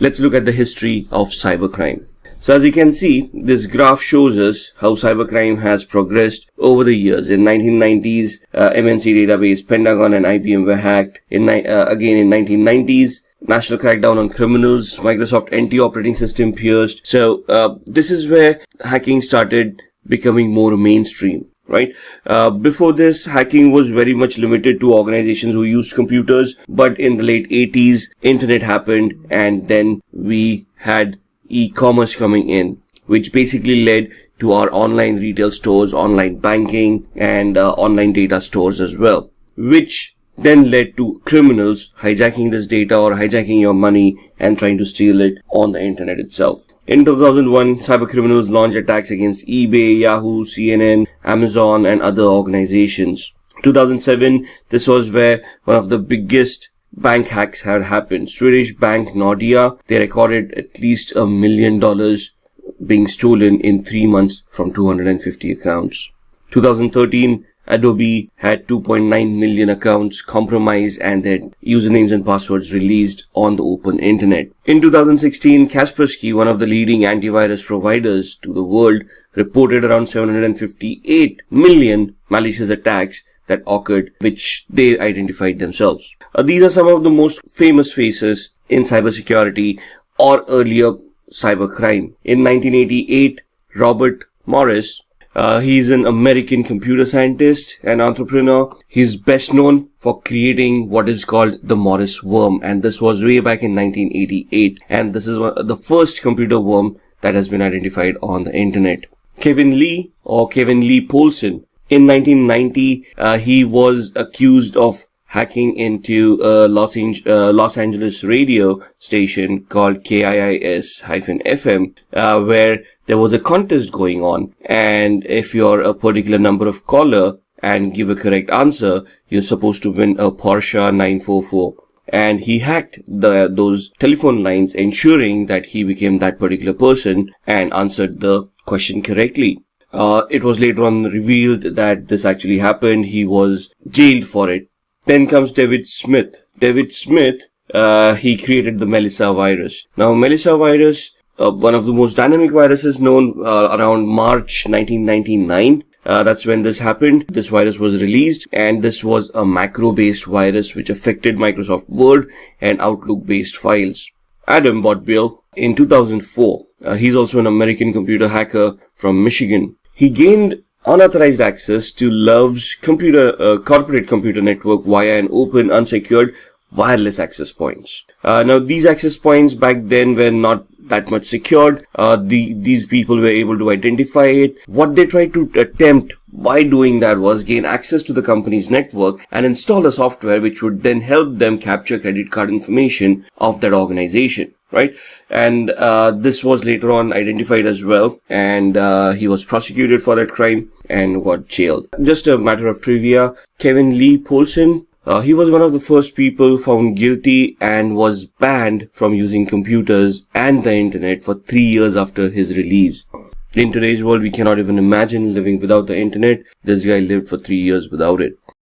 let's look at the history of cybercrime. So as you can see, this graph shows us how cybercrime has progressed over the years. In 1990s, MNC database, Pentagon and IBM were hacked. Again in 1990s, national crackdown on criminals, Microsoft NT operating system pierced. So this is where hacking started becoming more mainstream. Right. Before this, hacking was very much limited to organizations who used computers. But in the late 80s, internet happened, and then we had e-commerce coming in, which basically led to our online retail stores, online banking, and online data stores as well, which then led to criminals hijacking this data or hijacking your money and trying to steal it on the internet itself. In 2001, cybercriminals launched attacks against eBay, Yahoo, CNN, Amazon, and other organizations. 2007, this was where one of the biggest bank hacks had happened. Swedish bank Nordea, they recorded at least $1 million being stolen in 3 months from 250 accounts. 2013, Adobe had 2.9 million accounts compromised and their usernames and passwords released on the open internet. In 2016, Kaspersky, one of the leading antivirus providers to the world, reported around 758 million malicious attacks that occurred, which they identified themselves. These are some of the most famous faces in cybersecurity or earlier cybercrime. In 1988, Robert Morris, he's an American computer scientist and entrepreneur. He's best known for creating what is called the Morris worm, and this was way back in 1988, and this is the first computer worm that has been identified on the internet. Kevin Lee Polson, in 1990, he was accused of hacking into a Los Angeles radio station called KIIS-FM, where there was a contest going on, and if you're a particular number of caller and give a correct answer, you're supposed to win a Porsche 944. And he hacked those telephone lines, ensuring that he became that particular person and answered the question correctly. It was later on revealed that this actually happened. He was jailed for it. Then comes David Smith. He created the Melissa virus. Now, Melissa virus, one of the most dynamic viruses known, around March 1999. That's when this happened. This virus was released, and this was a macro-based virus which affected Microsoft Word and Outlook-based files. Adam Botbill, in 2004, he's also an American computer hacker from Michigan. He gained unauthorized access to Love's corporate computer network via an open, unsecured, wireless access points. Now, these access points back then were not that much secured. These people were able to identify it. What they tried to attempt by doing that was gain access to the company's network and install a software which would then help them capture credit card information of that organization. Right, and this was later on identified as well, and he was prosecuted for that crime and got jailed. Just a matter of trivia, Kevin Lee Polson, he was one of the first people found guilty and was banned from using computers and the internet for 3 years after his release. In today's world, we cannot even imagine living without the internet. This guy lived for 3 years without it.